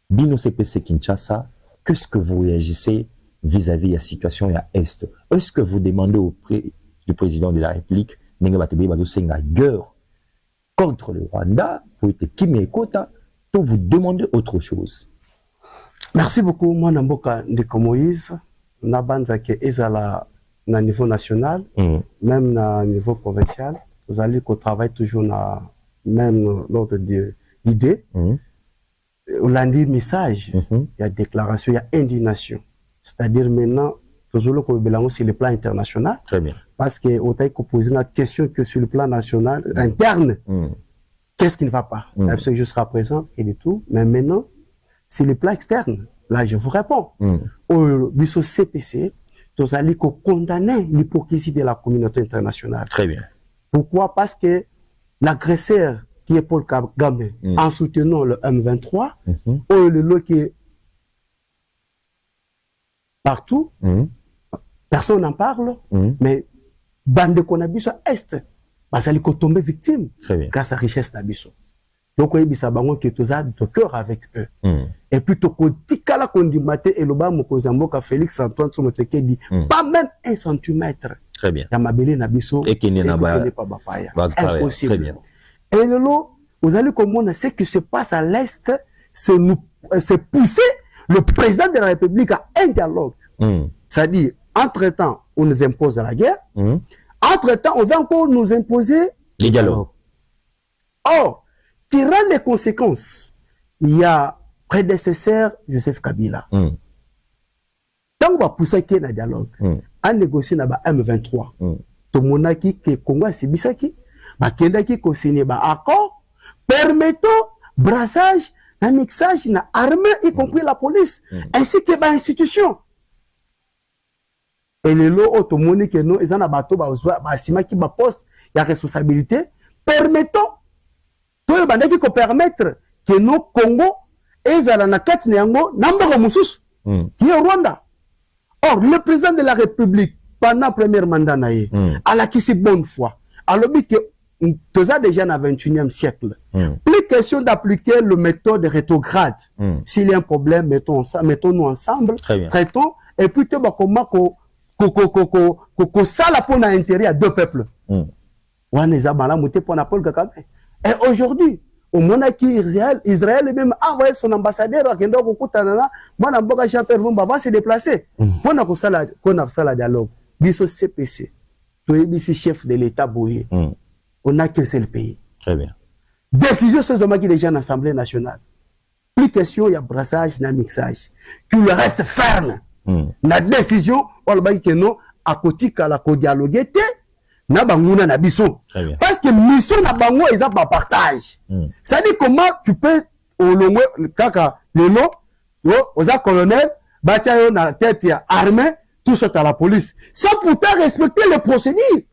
Bino CPC Kinshasa, qu'est-ce que vous réagissez vis-à-vis de la situation à l'est? Est-ce que vous demandez auprès du président de la République, guerre contre le Rwanda, pour être Kimi Kota, pour vous demander autre chose? Merci beaucoup, moi Namboka Ndeko Moïse, Nabanza ke ezala na niveau national, même na niveau provincial, vous allez qu'on travaille toujours na même l'ordre d'idées. On a dit message, il y a déclaration, il y a indignation. C'est-à-dire maintenant, toujours qu'on belango sur le plan international. Très bien. Parce que on t'a posé la question que sur le plan national, interne, qu'est-ce qui ne va pas? C'est jusqu'à présent et de tout. Mais maintenant, sur le plan externe, là je vous réponds. Au biso CPC, nous allons condamner l'hypocrisie de la communauté internationale. Très bien. Pourquoi? Parce que l'agresseur qui est Paul Kagame, en soutenant le M23, le lot qui est partout, personne n'en parle, mais bande qu'on a vu sur Est, parce qu'elle est tombée victime grâce à la richesse d'Abisso. Donc, il y a des de cœur avec eux. Et puis, tikala kondimate et le bas Mokozamboka Félix Antoine Tsomoteke dit pas même 1 centimètre. Très bien. Yamabele Nabiso et qui n'est pas Bapaya. Impossible. Très bien. Et le lot, vous allez comprendre ce qui se passe à l'Est, c'est pousser le président de la République à un dialogue. C'est-à-dire, entre-temps, on nous impose la guerre. Entre-temps, on va encore nous imposer les dialogues. Or, tirant les conséquences, il y a prédécesseur Joseph Kabila. Tant qu'on va pousser qu'il y ait un dialogue, on négocie dans le M23. Tout le monde qui est Congo, c'est Bissaki. Kenda qui co-signé un accord permettant brassage un mixage, une armée, y compris la police, ainsi que l'institution. Et les lots automoniques que nous, ils ont un bateau, qui ma poste, il y a responsabilité, permettons, tout le monde qui peut permettre que nos Congo, ils ont la quête néanmo, n'ambara moussous, qui est au Rwanda. Or, le président de la République, pendant le premier mandat, a l'acquis bonne foi. Alors, que tout ça déjà dans le 21e siècle. Plus question d'appliquer le méthode rétrograde. S'il y a un problème, mettons-nous ensemble, traitons, et puis tu vas comment ça la pour l'intérêt à deux peuples. Et aujourd'hui, au monarque Israël est même envoyé son ambassadeur à Kendo Kutanana, moi n'importe Jean-Pierre Bumba va se déplacer. Pour qu'on a la dialogue, biso CPC, tu es ici chef de l'État Boye. On n'a qu'un seul pays. Très bien. Décision c'est qui déjà en Assemblée nationale. Plus question il y a brassage, il y a mixage. Que le reste ferme. La décision, on va dire que non, à côté de la dialoguer. Na banguna na biso parce que mission na bango ils ont pas partage ça dit comment tu peux au longo kaka lelo aux colonel batia yo na tête ya armée tout ça à la police sans pourtant respecter les procédures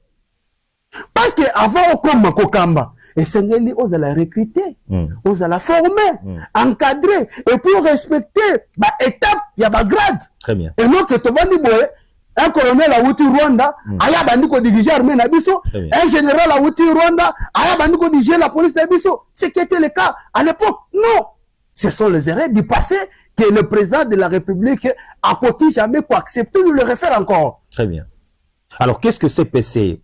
parce que avant au comme kokamba et sengeli aux la recruter aux la former encadrer et pour respecter ba étape ya ba grade très bien et non que to vandi boye. Un colonel a outi Rwanda, aya bandiko diriger l'armée Nabiso. Un général a outi Rwanda, aya bandiko diriger la police Nabiso. Ce qui était le cas à l'époque. Non. Ce sont les erreurs du passé que le président de la République a côté jamais quoi accepter de le refaire encore. Très bien. Alors, qu'est-ce que CPC,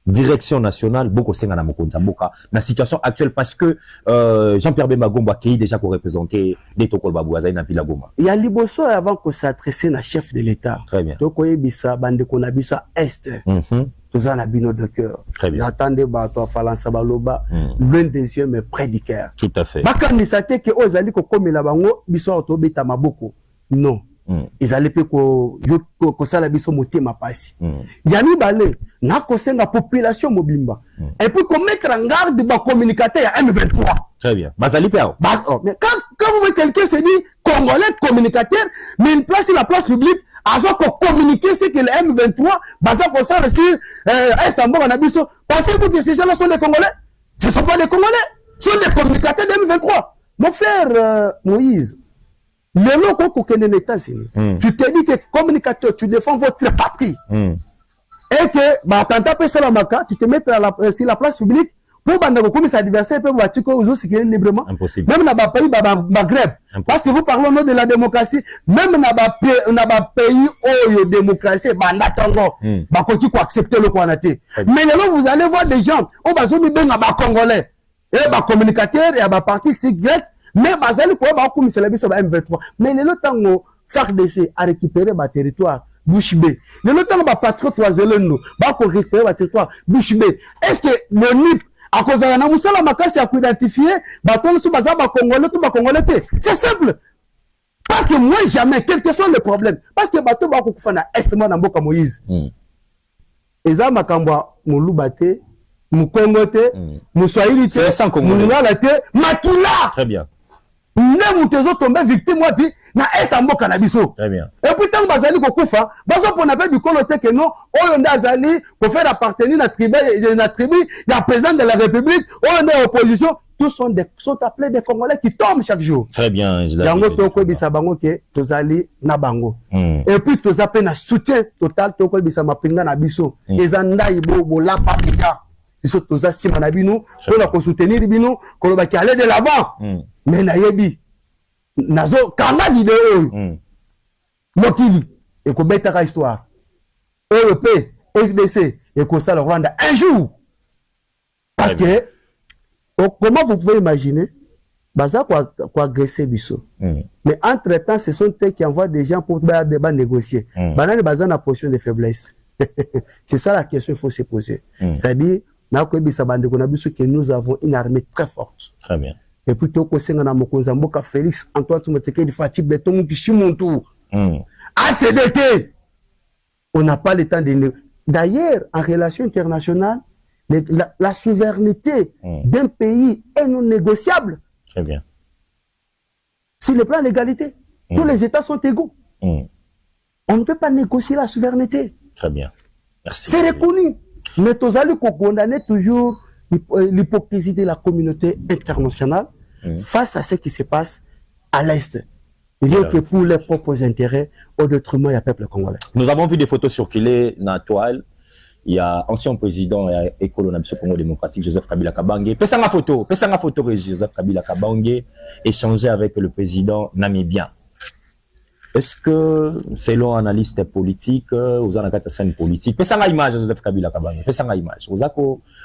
direction nationale, beaucoup senga na mokonza mboka, na situation actuelle parce que Jean-Pierre Bemba Gomba qui déjà ko représenter des Tokol Babouaza na Villa Goma. Il y a Liboso avant que s'adresser na chef de l'État. Très bien. Tokoye bisa bande kona bisa est. Tous en abino de cœur. Très bien. J'attendais ba to falansa baloba loin des yeux mais près du cœur. Tout à fait. Bakani te que ozali ko komela bango biso to beta maboko. Non. Ils allaient plus ko sala biso motema pasi. Yami balé na ko senga population mobimba. Et puis qu'on mettre en garde ba communicateur à M23. Très bien. Bazali Pao. Mais quand vous voyez quelqu'un se dit congolais communicateur, mais une place sur la place publique, à ce qu'on communique c'est que le M23, baza ko sala sur Istanbul en abisso. Pensez-vous que ces gens-là sont des Congolais? Ce ne sont pas des Congolais, ce sont des communicateurs de M23. Mon frère Moïse, le loco qu'aucun États-Unis, tu te dis que communicateur, tu défends votre patrie. Et que, bah, quand tu as ça la maca, tu te mets sur la place publique pour que comme ses adversaires peuvent voir que vous aussi librement. Impossible. Même dans le pays, Maghreb. Parce que vous parlez au nom de la démocratie, même dans le pays où la démocratie, bah, qui accepter le Kouanaté. Mais là, vous allez voir des gens, où bah, Congolais, et bah, communicateurs, et bah, parti, c'est grec. Mais bazali ko ba ko misela biso ba M23 mais le temps FARDC a récupéré ba territoire Bouche B le temps ba patriote Zelendo ba ko récupérer ba territoire Bouche B est-ce que le NIP à cause de la musala makasi a identifier ba ton sou baza ba congolais tout ba congolais c'est simple parce que moi jamais quel que soit le problème parce que bato ba ko fana estement na mboka Moïse eza makamba mulubate mukongote muswahili mungala makila très bien. Même tes autres tombés victimes moi puis na estambo cannabiso. Très bien. Et puis tant bazali ko kufa, bazo pour na du coloté que non, oyonda azali ko faire appartenir na tribu, la président de la République, oyonda opposition, tous sont appelés des Congolais qui tombent chaque jour. Très bien. Yango toko bisa bango ke tozali na bango. Et puis tozape na soutien total toko bisa mapinga na biso. Ezanda ibo la papiga. Biso tozasi manabino, pour la soutenir bino, ko ba ki aller de l'avant. Mais nayebi nazo kanga vidéo mokili et ko betaka histoire EEP FDC et ko ça le Rwanda un jour parce que comment vous pouvez imaginer baza quoi agresser biso mais entre temps ce sont eux qui envoient des gens pour débat négocier banane baza na position de faiblesse c'est ça la question qu'il faut se poser c'est-à-dire na ko bisa bande ko na biso que nous avons une armée très forte. Très bien. Et puis, Félix Antoine Tshisekedi Fati Beton Kishimuntu. ACDT. On n'a pas le temps de. D'ailleurs, en relation internationale, la souveraineté d'un pays est non négociable. Très bien. sur le plan de l'égalité. Tous les États sont égaux. On ne peut pas négocier la souveraineté. Très bien. Merci. C'est reconnu. Mais tous allez condamner toujours l'hypocrisie de la communauté internationale face à ce qui se passe à l'Est. Rien que pour leurs propres intérêts au détriment du peuple congolais. Nous avons vu des photos circuler dans la toile. Il y a ancien président écolo du Congo démocratique, Joseph Kabila Kabange. Pesa nga photo, Joseph Kabila Kabange, échanger avec le président namibien. Est-ce que, selon analystes politiques, vous avez une scène politique, pesa nga image Joseph Kabila Kabange, pesa nga image. Vous avez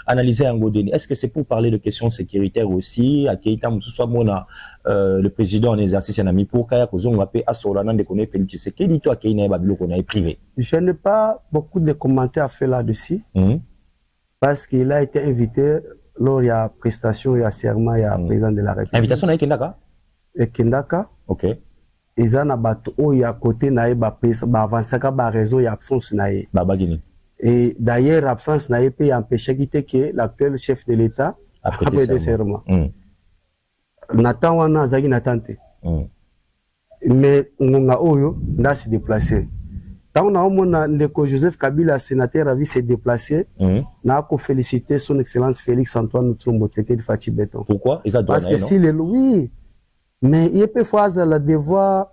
analysé un godeni. Est-ce que c'est pour parler de questions sécuritaires aussi, à Keita Moussoussa Mona, le président en exercice Nami pour Kaya Kozonga Pe Asolana de connaître Félix Tshisekedi, toi Keina Babilo qu'on a privé? Je n'ai pas beaucoup de commentaires à faire là-dessus, parce qu'il a été invité lors de la prestation, il y a serment, il y a président de la République. Invitation à Kendaka? Kendaka. Ok. Ils ont abattu au y a côté naïe ba avancer ba raison y absence naïe. Et d'ailleurs absence naïe peut empêcher que l'actuel chef de l'État a prêté serment. Nathan wana zagi natante. Mais ngonga oyo nda se déplacer. Tant na omona ndeko Joseph Kabila sénateur a vu se déplacer, na ko féliciter son excellence Félix Antoine Tsombo Tshisekedi Fachi Beton. Pourquoi? Parce que si le oui. Mais il peut faire le devoir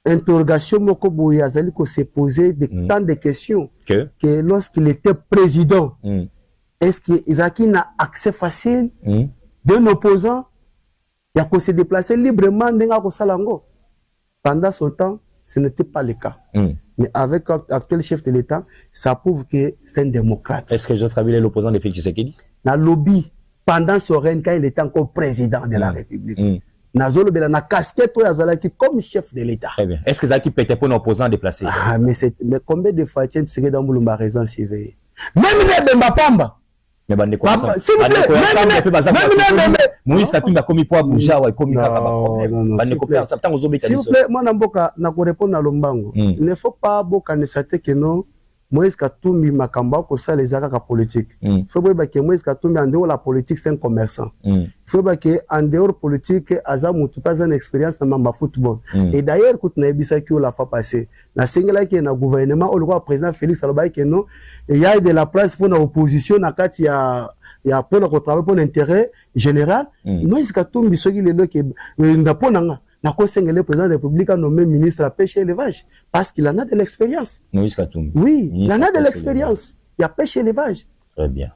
interrogation moko yazali ko se poser tant de questions que lorsqu'il était président est-ce que Isaki n'a accès facile d'un opposant il a ko se déplacer librement ndenga ko salango pendant ce temps ce n'était pas le cas mais avec l'actuel chef de l'État ça prouve que c'est un démocrate. Est-ce que Joseph Kabila est l'opposant de Félix Tshisekedi? Na lobby pendant son règne, quand il était encore président de la République. Nazolo Bela na casquette qui comme chef de l'État. Très bien. Est-ce que Zaki peut être pour un opposant déplacé? Ah, mais combien de fois tiens tu dans Boulumba raison surveillée? Même les Mbapamba. Mais bande quoi ça? Même Moïse Katumbi a commis pour Bouja ou commis pas problème. Bande copain, ça tant aux obéis. S'il vous plaît, moi namboka na ko répondre à Lombango. Il ne faut pas boka ne sate que non. Moïse Katumbi makamba ko ça les akaka politique. Il faut que Moïse Katumbi en dehors la politique c'est un commerçant. Il faut que en dehors politique azamu tout pas une expérience dans mamba football. Et d'ailleurs quand na ebisa ki la fois passée na singela ki na gouvernement au roi président Félix Alobai que non il y a de la place pour l'opposition na kati ya pour le travail pour l'intérêt général. Moïse Katumbi soki le que ndaponanga na ko sengele président de la République a nommé ministre à pêche et élevage parce qu'il en a de l'expérience. Moïse Katumbi. Oui, il en a de l'expérience. Il y a pêche et élevage. Très bien.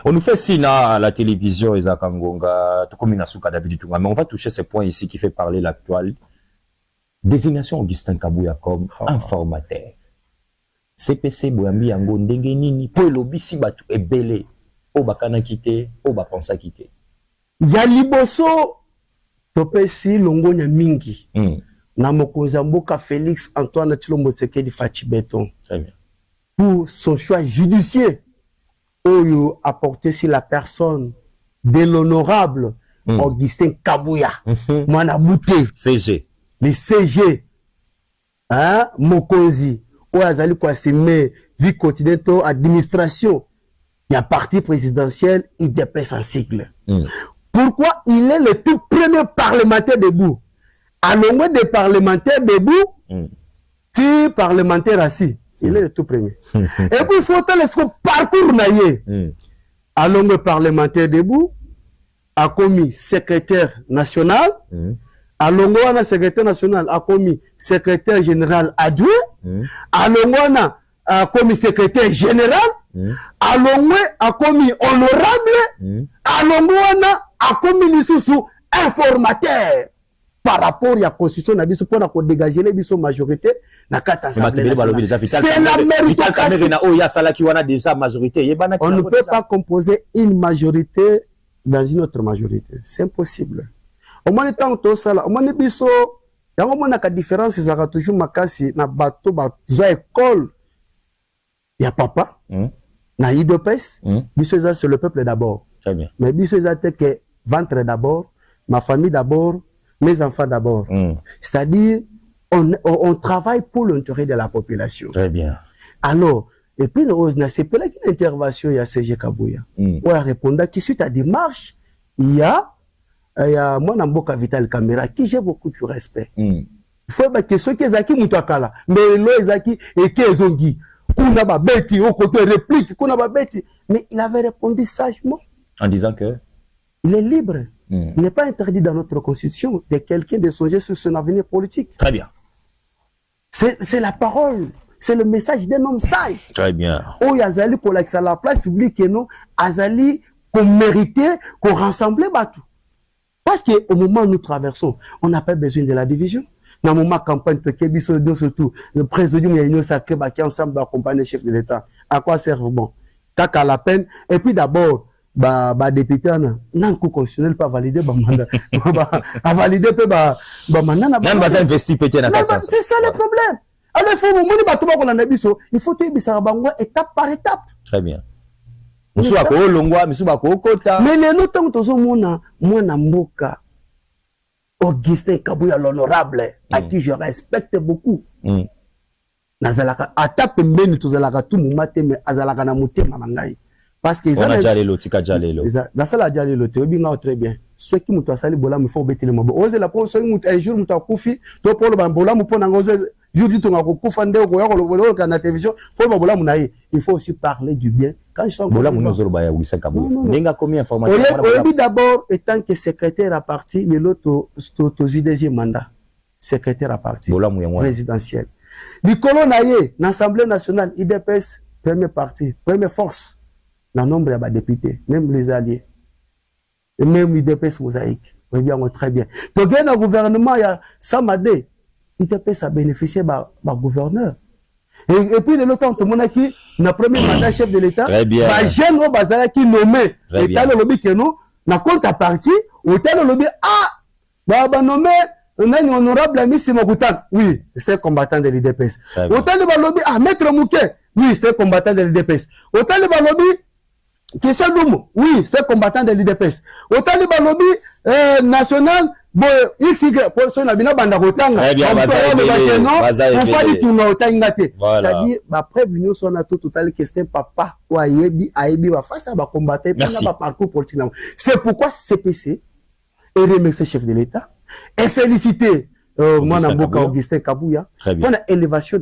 On nous fait signe à la télévision Isaac Ngonga, tout comme Inasuka David Tunga, mais on va toucher ce point ici qui fait parler l'actuel. Désignation Augustin Kabouya comme informateur. CPC Boyambi Yango ndenge nini po lobi si batu ebele o bakana kité o bapensa kité. Ya liboso topesi longonya mingi na mokonzi mboka Félix Antoine Tshilombo Tshisekedi Fachi Beton. Très bien. Pour son choix judiciaire oyo apporté sur la personne de l'honorable Augustin Kabouya mwana bouté CG le CG hein mokonzi oyo azali ko assumer vie quotidienne to administration ya parti présidentiel IDPS en sigle. Pourquoi il est le tout premier parlementaire debout? À l'ombre des parlementaires debout, si parlementaire assis, il est le tout premier. Et puis il faut le parcours naïe. À l'ombre parlementaire debout, a commis secrétaire national, à l'ombre secrétaire national a commis secrétaire général adjoint, à l'ombre a commis secrétaire général, à l'ombre a commis honorable, à l'ombre a commis sous informateur par rapport à la constitution na biso pour na dégager les biso majorité na kata assemblée nationale. C'est la méritocratie. On ne peut pas composer une majorité dans une autre majorité. C'est impossible. Au moins temps to sala, au moins biso yango mona ka différence za toujours makasi na bato ba za école ya papa na IDPS biso ça c'est le peuple d'abord. Très bien. Mais biso ça que ventre d'abord, ma famille d'abord, mes enfants d'abord. C'est-à-dire, on travaille pour l'intérêt de la population. Très bien. Alors, et puis, on a c'est pas une intervention, il y a CG Kabouya. On a répondu que suite à démarche, il y a il y a moi Namboka Vital Caméra qui j'ai beaucoup de respect. Il faut que ceux qui zaki mutakala mais lo ezaki et qui ezongi kuna ba beti au côté réplique kuna ba beti mais il avait répondu sagement en disant que il est libre. Il n'est pas interdit dans notre constitution de quelqu'un de songer sur son avenir politique. Très bien. C'est la parole, c'est le message d'un homme sage. Très bien. Oh yazali pour la place publique et non azali qu'on méritait qu'on rassemblait batou. Parce qu'au moment où nous traversons, on n'a pas besoin de la division. Dans le moment campagne, surtout le président et l'Union sacrée qui ensemble d'accompagner le chef de l'État. À quoi servent bon? Caca la peine. Et puis d'abord, député, non, coup constitutionnel pas validé, mandat. À valider, mandat. Même pas investi peut-être dans 400. C'est ça le problème. Alors il faut que ça étape par étape. Très bien. Mais les autres temps, moi, Namboka, Augustin Kabouya, l'honorable, à qui je respecte beaucoup. Nazalaka, à tape mbeni, tozalaka tout moumaté, mais azalaka na mouté mamangai. Parce que on a déjà les lots, tika déjà les lots. La salle a déjà les lots, bien très bien. Ceux qui m'ont sali bola, il faut bêter le mabo. Osez la pour un jour, m'ont koufi, toi pour le bambola, m'ont pour n'angosé, jour du tout, on a koufande, au goya, on a la télévision, pour le bola, il faut aussi parler du bien. Quand je suis en bola, mon zolo baya, oui, c'est kabou. N'enga combien d'informations? Oyebi d'abord, étant que secrétaire à parti, le lot au deuxième mandat. Secrétaire à parti. Présidentiel. Du colon naïe, l'Assemblée nationale, IDPS, premier parti, première force. Le nombre de députés, même les alliés, et même l'IDPS mosaïque. Oui, bien, très bien. Donc, il y a un gouvernement, il y a Samadé, l'IDPS a bénéficié de gouverneur. Et puis, le temps, tout le monde qui, le premier mandat chef de l'État, bah, jeune au bazar qui nommé, l'État le lobby que nous, n'a compte à parti, au tel lobby, bah, nommé, on a un honorable ami Simokoutan. Oui, c'était combattant de l'IDPS. Au tel le lobby, Maître Mouquet. Oui, c'était combattant de l'IDPS. Au tel le lobby, Question Doumo, oui, c'est combattant de l'IDPS. Au Taliban lobby national, XY, pour son abina banda rotanga. C'est-à-dire, prévenir son atout total question papa, ou ayebi, face à ba combattre, parcours politique. C'est pourquoi CPC et remercier chef de l'État et féliciter moi Namboka Augustin Kabouya pour l'élévation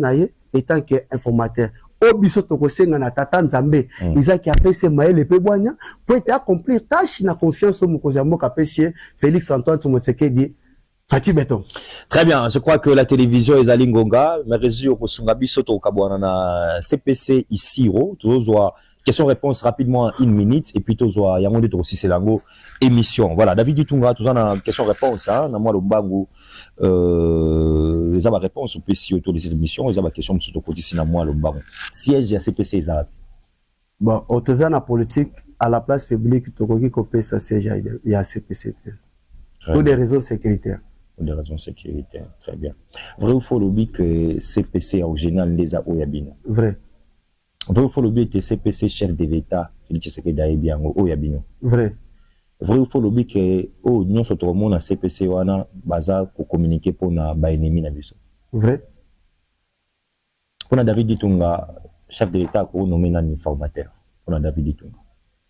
étant qu'informateur. Obiso tokosenga na tata nzambe izaki apese maele pe bwanya pour accomplir tâche na confiance au mokozi mboka pesier Félix Antoine Tshisekedi Fati Beton. Très bien, je crois que la télévision est Alingonga mais réseau ko sunga biso to kabwana na CPC ici toujours question-réponse rapidement une minute et puis toujours yango de aussi c'est lango émission. Voilà, David Ditunga tout en question-réponse hein na moi le bango les avoir réponse au PC autour de cette émission les avoir question sur côté si na moi le bango. Siège à CPC ça. Bon, autoza na politique à la place publique tokoki kopé ça siège il y a CPC. Pour des raisons sécuritaires. Pour des raisons sécuritaires, très bien. Vrai ou faux lobby que CPC en général les a oyabino. Vrai. Vrai ou faux lobby que CPC chef de l'État Félix Tshisekedi Daïbian oyabino. Vrai. Vrai ou faux lobby que nous sommes tout le monde à CPC wana baza pour communiquer pour na ba ennemi na biso. Vrai. Pour David Ditunga chef de l'État ko nommé un informateur. Pour David Ditunga.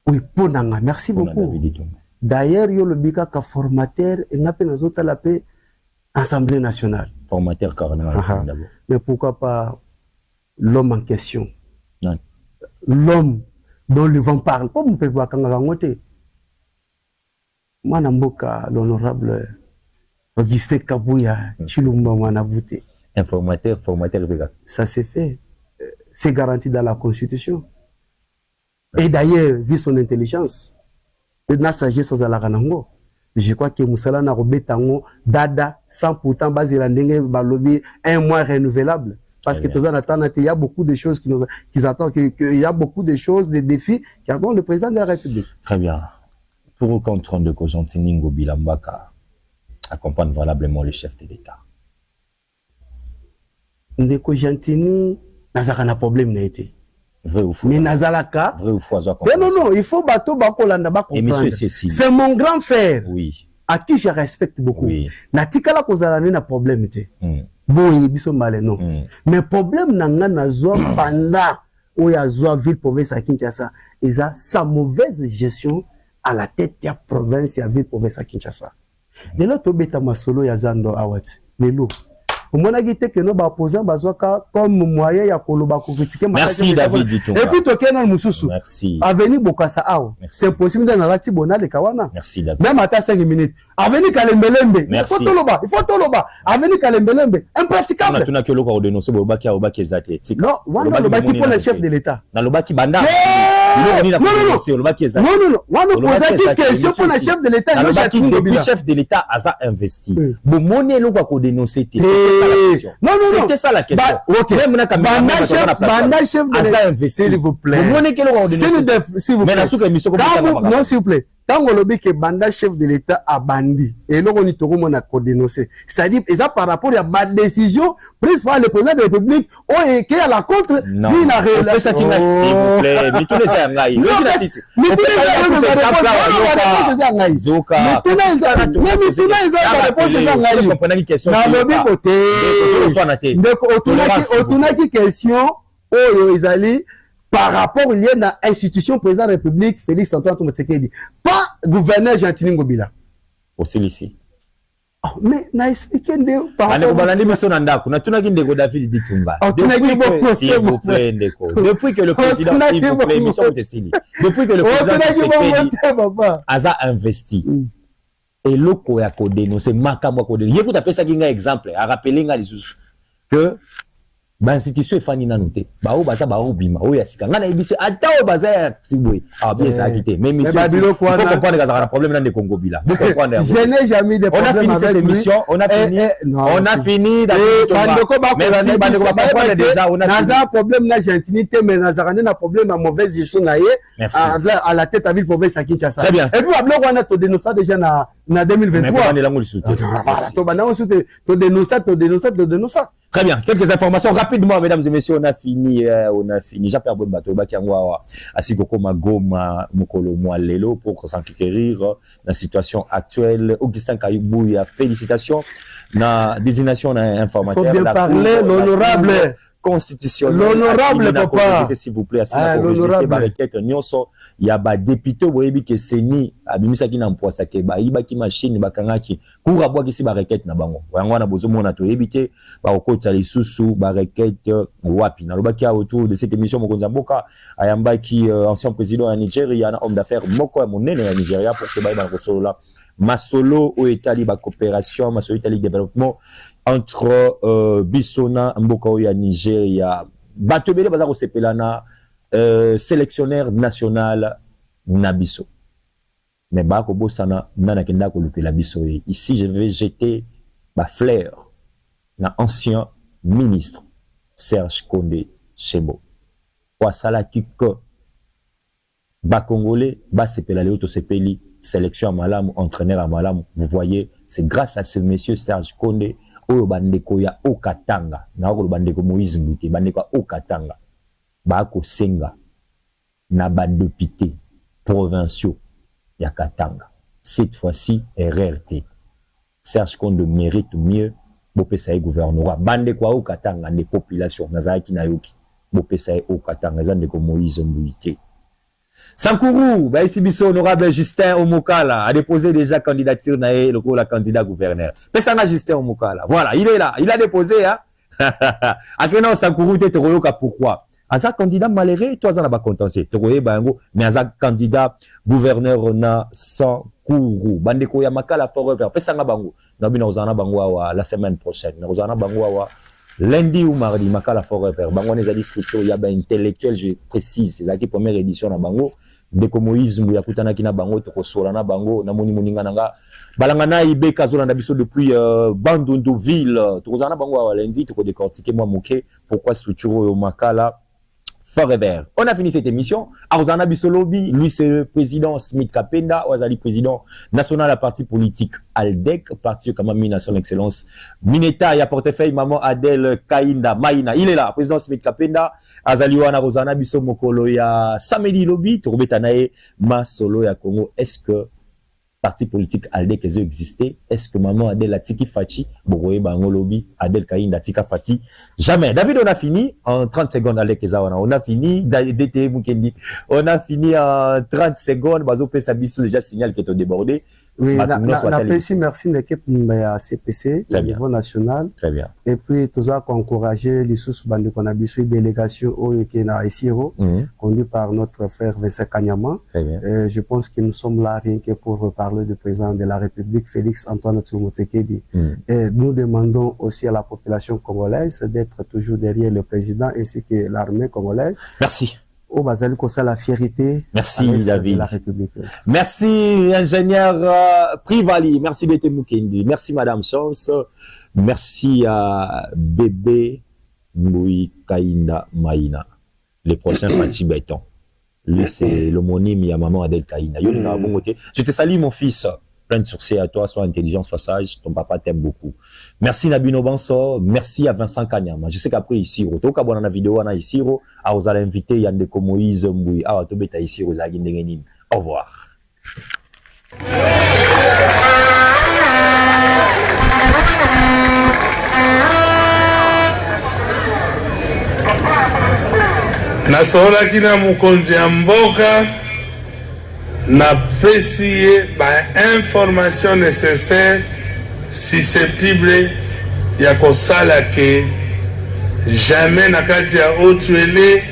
Oui, pour nanga, merci pour beaucoup. David Ditunga. D'ailleurs, yo le bika ka formateur et n'a pas nazota la paix Assemblée nationale. Formateur carrément d'abord. Mais pourquoi pas l'homme en question? Non. L'homme dont le vent parle. Pas mon peuple quand on a Moi Namboka l'honorable Augustin Kabouya Chilumba Manabouté. Informateur. Ça c'est fait. C'est garanti dans la Constitution. Et d'ailleurs, vu son intelligence, et na sagesse aux alakanango, je crois que Moussala na robetango dada sans pourtant baser balobi un mois renouvelable. Parce que il y a beaucoup de choses qui attendent, qu'il y a beaucoup de choses, des défis qui attendent le président de la République. Très bien. Pour ou contre de Kojantini Ngobilambaka accompagne valablement le chef de l'État. Ndeko Jantini n'a pas problème n'a été. Vrai ou faux? Mais Nazalaka. Vrai ou faux? Non, il faut bateau bakolanda ba comprendre. C'est mon grand frère. Oui. À qui je respecte beaucoup. Oui. Natikala kozalani na problème té. Bon, biso malé non. Mais problème nanga nazwa panda ou yazwa ville province à Kinshasa, eza sa mauvaise gestion à la tête de la province, ya ville province à Kinshasa. Lelo to beta masolo ya Zando Awati. Lelo. Au moins que que nos opposants bazoka comme moyen ya koloba ko critiquer. Merci David Ditonga. Et puis to kena mususu. Merci. Avenir Bokassa Awa. C'est impossible dans la tibona de Kawana. Merci David. Même à 5 minutes. Avenir Kalembelembe. Merci. Il faut toloba. Avenir Kalembelembe. Impraticable. On a que l'on dénoncer Bobaki Obaki Ezate. Non, wana Lobaki pour le chef de l'État. Na Lobaki Banda. Non, non. Wana posaki question pour le chef de l'État. Le chef de l'État a investi. Bon, mon est là pour dénoncer. Non. C'était ça la question. Ok. Banda chef de l'État. S'il vous plaît. S'il vous plaît. Non, s'il vous plaît. Tant qu'on lobby que Banda chef de l'État a bandi et là on y trouve mon accord dénoncé. C'est-à-dire ça par rapport à ma décision prise par le président de la République ou qui à la contre ni la relation. S'il vous plaît, mais tous les angaïs. Mais tous les par rapport lié à l'institution président de la République Félix Antoine Tshisekedi, pas gouverneur Gentili Ngobila. Aussi ici. Mais n'a expliqué par rapport à l'émission Nandako, na tunaki ndeko David Ditumba. S'il vous plaît ndeko. Depuis que le président s'il vous plaît émission Tessili. Depuis que le président Tshisekedi a investi. Et loko ya ko dénoncer makambo ko dénoncer. Yécoute après ça kinga exemple, a rappeler nga les que l'institution est fanny nanoté. Bao bata bao bima. Oh yasika. Ngana ibise ata o baza tibwe. Ah bien ça a quitté. Mais monsieur, il faut comprendre qu'il y a un problème dans les Congo bila. Je n'ai jamais de problème. On a fini cette émission. On a fini. Bandeko ba merci. Bandeko ba comprendre déjà. On a un problème na gentilité, mais na zarane na problème à mauvaise gestion na yé. À la tête à ville province à Kinshasa. Très bien. Et puis ablo on a to dénoncer déjà na 2023. Très bien. Quelques informations rapidement, mesdames et messieurs. On a fini. J'ai perdu un bateau. Asigoko Magoma Mokolo Moalelo pour s'enquérir la situation actuelle. Augustin Kayibouya, félicitations. La désignation informatique. Il faut bien parler, l'honorable. Constitutionnel. L'honorable papa. S'il vous plaît, l'honorable. Il y a des députés qui sont ni abimisa ki na mpwasa ke ba iba ki machine bakangaki kura bwa kisi ba requête na bango wango na bozo mona to ebite ba okotsa lisusu ba requête wapi na lobaki autour de cette émission mokonza mboka ayambaki ancien président de Nigeria na homme d'affaires moko ya monene ya Nigeria pour que ba iba ko solo la masolo o etali ba coopération masolo etali développement entre Bissona mboka o ya Nigeria bato bele baza ko sepelana sélectionnaire national Nabiso. Mais bako bosana nana kenda ko lupela biso. Ici je vais jeter ma fleur na ancien ministre Serge Kondé Chebo. Kwa sala kiko ba congolais ba sepela le auto sepeli sélection malamu entraîneur à malamu. Vous voyez, c'est grâce à ce monsieur Serge Kondé oyo bandeko ya Okatanga na ko bandeko Moïse Mbouté bandeko Okatanga bako senga na ba député provinciaux ya Katanga. Cette fois-ci, RRT. Serge Kondé mérite mieux. Bopesa gouvernorat. Bande kwa au Katanga, les populations. Nazaki na yoki. Bopesa au Katanga. Zande ko Moïse Mbouité. Sankourou, bah ici biso honorable Justin Omokala a déposé déjà candidature na le candidat gouverneur. Pesanga Justin Omokala. Voilà, il est là. Il a déposé, hein. Akena Sankourou te royoka pourquoi? Asa candidat malheureux, toi, en as pas contensé. Mais asa candidat gouverneur na Sankourou. Bandeko ya makala forever. Pesanga bango. Nabi na ozana bango la semaine prochaine. Na ozana bango lundi ou mardi makala forever. Bango les discussions ya ba intellectuel, je précise. C'est la première édition na bango. Deko Moïse Mbouya kutana kina bango to kosola na bango na moni moninga nanga. Balangana ibe kazola na biso depuis Bandundu ville. To ozana bango lundi to ko décortiquer moi moké pourquoi structure yo makala forever. On a fini cette émission. Arzana Bissolobi, lui c'est le président Smith Kapenda, Ouazali président national à parti politique Aldec, parti comme Mina son excellence. Mineta, il y a portefeuille maman Adèle Kainda Maïna. Il est là, président Smith Kapenda, Azali Wana Rosana Bissomokolo ya Samedi Lobby, Tourbetanae, Ma Solo ya Congo. Est-ce que parti politique Alde qui existé, est-ce que maman Adel a tiki fati, Bogoye Bango lobby, Adel Kaïnda tika fati? Jamais. David, on a fini en 30 secondes avec Kezawana. On a fini, DT Mukendi. On a fini en 30 secondes, Bazo Pesabiso déjà signal qui est débordé. Oui, merci l'équipe à CPC au niveau national. Très bien. Et puis, tout ça, encourager les sous-bandits qu'on a besoin de délégation qui est à Isiro, conduit par notre frère Vincent Kanyama. Très bien. Je pense que nous sommes là rien que pour parler du président de la République, Félix Antoine Tshisekedi. Et nous demandons aussi à la population congolaise d'être toujours derrière le président ainsi que l'armée congolaise. Merci. Au Bazali Kosa, la fierté. Merci, David. De la République. Merci, ingénieur Privali. Merci, Bete Mukendi. Merci, Madame Chance. Merci à Bébé Mbui Kaina Maïna. Les prochains Fati Béton. Lui, c'est l'homonyme, il y a maman Adel Kaina. Je te salue, mon fils. Plein de succès à toi, sois intelligent, sois sage. Ton papa t'aime beaucoup. Merci Nabino Banso. Merci à Vincent Kanyama. Je sais qu'après ici, au cas où on a vidéo, on a ici, vous allez inviter Yandeko Moïse Mboui. Ah, tu bêta ici, vous allez au revoir. Nasola kina mukonzi ya mboka na pesiye ba information nécessaire susceptible ya kosala ke jamais na kati ya Otuele